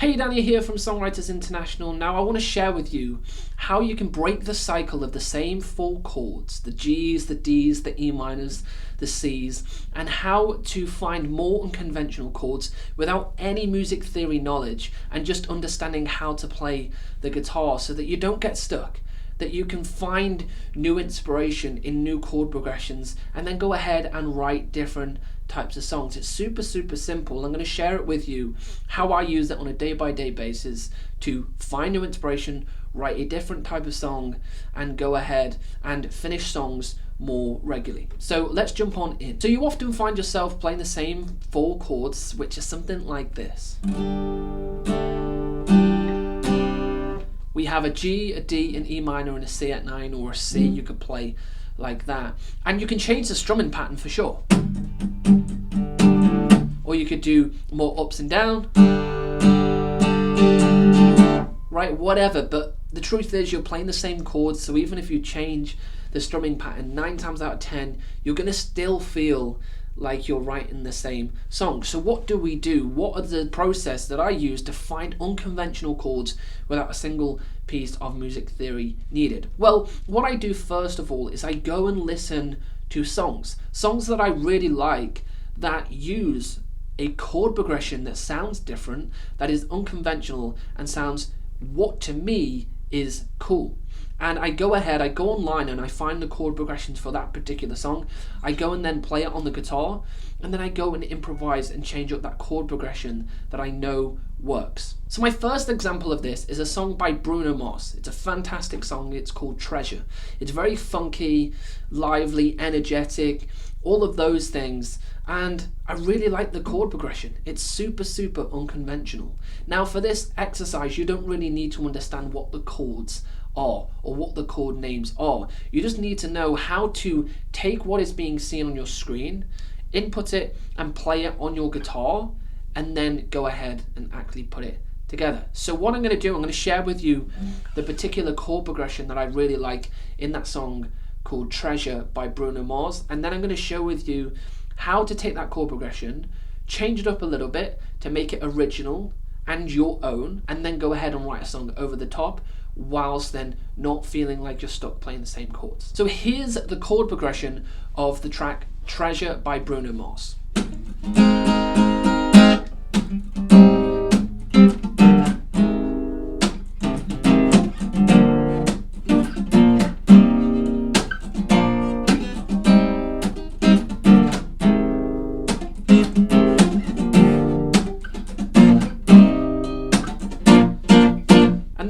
Hey, Danny here from Songwriters International. Now I want to share with you how you can break the cycle of the same four chords, the G's, the D's, the E minors, the C's, and how to find more unconventional chords without any music theory knowledge and just understanding how to play the guitar so that you don't get stuck, that you can find new inspiration in new chord progressions and then go ahead and write different types of songs. It's super simple. I'm going to share it with you how I use it on a day-by-day basis to find new inspiration, write a different type of song, and go ahead and finish songs more regularly. So let's jump on in. So you often find yourself playing the same four chords, which is something like this. We have a G, a D, an E minor, and a C at 9, or a C you could play like that. And you can change the strumming pattern for sure. Or you could do more ups and down, right, whatever. But the truth is you're playing the same chords, so even if you change the strumming pattern, 9 times out of 10, you're going to still feel like you're writing the same song. So what do we do? What are the process that I use to find unconventional chords without a single piece of music theory needed? Well, what I do first of all is I go and listen to songs that I really like that use a chord progression that sounds different, that is unconventional, and sounds what to me is cool. And I go online and I find the chord progressions for that particular song. I go and then play it on the guitar, and then I go and improvise and change up that chord progression that I know works. So my first example of this is a song by Bruno Mars. It's a fantastic song. It's called Treasure. It's very funky, lively, energetic, all of those things. And I really like the chord progression. It's super unconventional. Now for this exercise, you don't really need to understand what the chords are or what the chord names are. You just need to know how to take what is being seen on your screen, input it and play it on your guitar, and then go ahead and actually put it together. So what I'm going to do, I'm going to share with you the particular chord progression that I really like in that song called Treasure by Bruno Mars, and then I'm going to share with you how to take that chord progression, change it up a little bit to make it original and your own, and then go ahead and write a song over the top whilst then not feeling like you're stuck playing the same chords. So here's the chord progression of the track Treasure by Bruno Mars.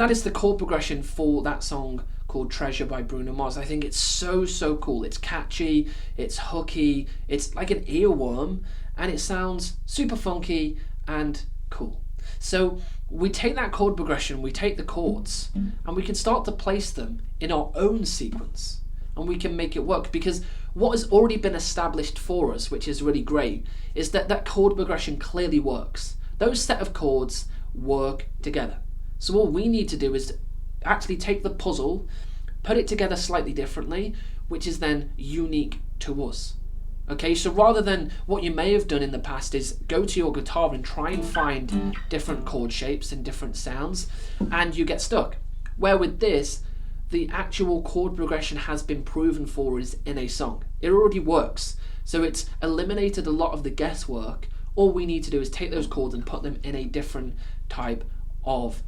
That is the chord progression for that song called Treasure by Bruno Mars. I think it's so cool. It's catchy, it's hooky, it's like an earworm, and it sounds super funky and cool. So we take that chord progression, we take the chords, and we can start to place them in our own sequence, and we can make it work, because what has already been established for us, which is really great, is that that chord progression clearly works. Those set of chords work together. So all we need to do is actually take the puzzle, put it together slightly differently, which is then unique to us. Okay, so rather than what you may have done in the past is go to your guitar and try and find different chord shapes and different sounds, and you get stuck. Where with this, the actual chord progression has been proven for us in a song. It already works. So it's eliminated a lot of the guesswork. All we need to do is take those chords and put them in a different type of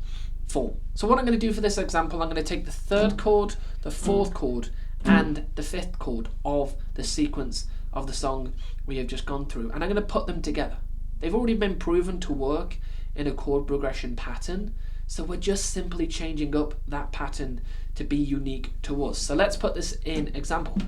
form. So what I'm going to do for this example, I'm going to take the third chord, the fourth chord, and the fifth chord of the sequence of the song we have just gone through, and I'm going to put them together. They've already been proven to work in a chord progression pattern, so we're just simply changing up that pattern to be unique to us. So let's put this in example.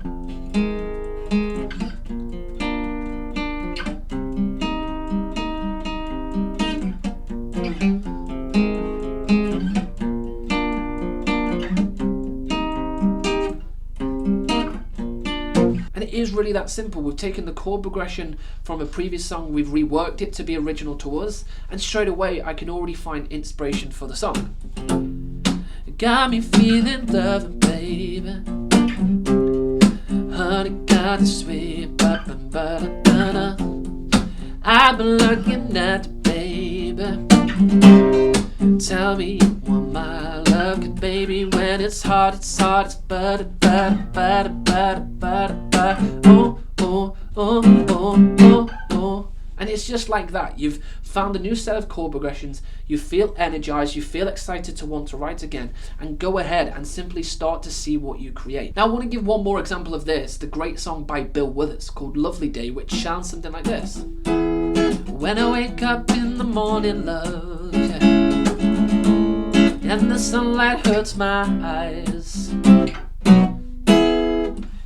Is really that simple. We've taken the chord progression from a previous song, we've reworked it to be original to us, and straight away I can already find inspiration for the song. Got me feeling loving, baby. Honey, got the sweet I've been looking at you, baby. tell me you want my love, 'cause baby, when it's hard, it's butter, butter, butter, butter, butter, butter. Oh, oh, oh, oh, oh, oh. And it's just like that. You've found a new set of chord progressions, you feel energized, you feel excited to want to write again, and go ahead and simply start to see what you create. Now I want to give one more example of this, the great song by Bill Withers called Lovely Day, which sounds something like this. When I wake up in the morning, love, yeah, and the sunlight hurts my eyes.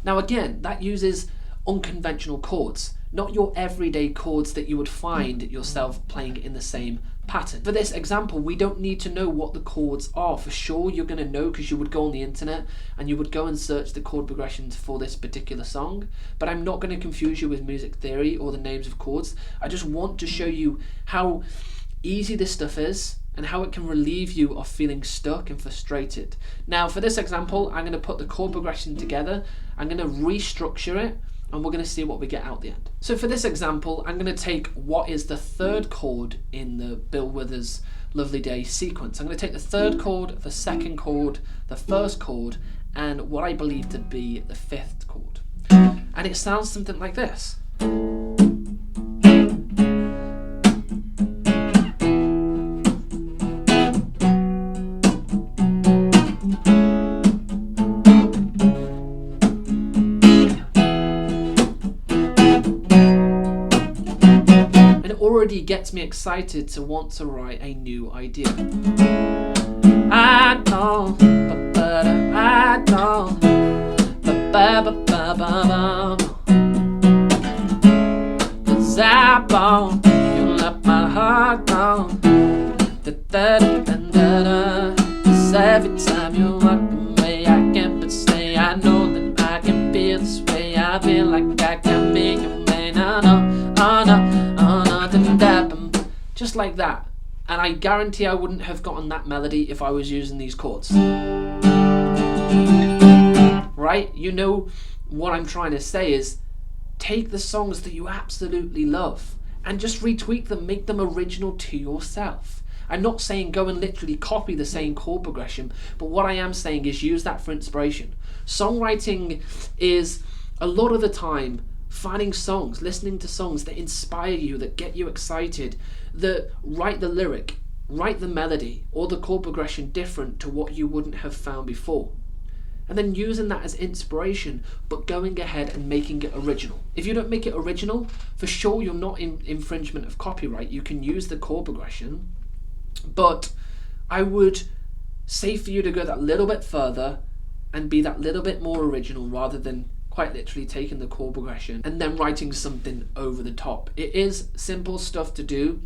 Now again, that uses unconventional chords, not your everyday chords that you would find yourself playing in the same pattern. For this example, we don't need to know what the chords are. For sure you're going to know because you would go on the internet and you would go and search the chord progressions for this particular song, but I'm not going to confuse you with music theory or the names of chords. I just want to show you how easy this stuff is and how it can relieve you of feeling stuck and frustrated. Now for this example, I'm going to put the chord progression together, I'm going to restructure it, and we're going to see what we get out the end. So for this example, I'm going to take what is the third chord in the Bill Withers Lovely Day sequence. I'm going to take the third chord, the second chord, the first chord, and what I believe to be the fifth chord. And it sounds something like this. Already gets me excited to want to write a new idea. I know, I know, cause I want you let my heart know. Cause every time you walk away, I can't but stay. I know that I can feel this way. I feel like I can be your man. I know, oh no. Just like that, and I guarantee I wouldn't have gotten that melody if I was using these chords. Right? You know what I'm trying to say is take the songs that you absolutely love and just retweak them, make them original to yourself. I'm not saying go and literally copy the same chord progression, but what I am saying is use that for inspiration. Songwriting is a lot of the time finding songs, listening to songs that inspire you, that get you excited, that write the lyric, write the melody, or the chord progression different to what you wouldn't have found before. And then using that as inspiration, but going ahead and making it original. If you don't make it original, for sure you're not in infringement of copyright. You can use the chord progression, but I would say for you to go that little bit further and be that little bit more original rather than quite literally taking the chord progression and then writing something over the top. It is simple stuff to do.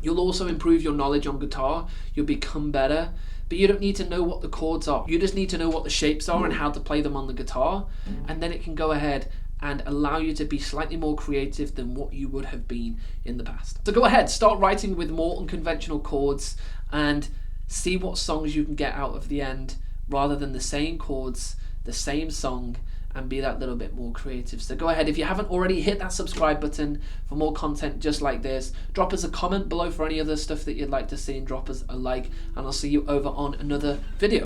You'll also improve your knowledge on guitar, you'll become better, but you don't need to know what the chords are. You just need to know what the shapes are and how to play them on the guitar, and then it can go ahead and allow you to be slightly more creative than what you would have been in the past. So go ahead, start writing with more unconventional chords and see what songs you can get out of the end rather than the same chords, the same song, and be that little bit more creative. So go ahead, if you haven't already, hit that subscribe button for more content just like this. Drop us a comment below for any other stuff that you'd like to see, and drop us a like, and I'll see you over on another video.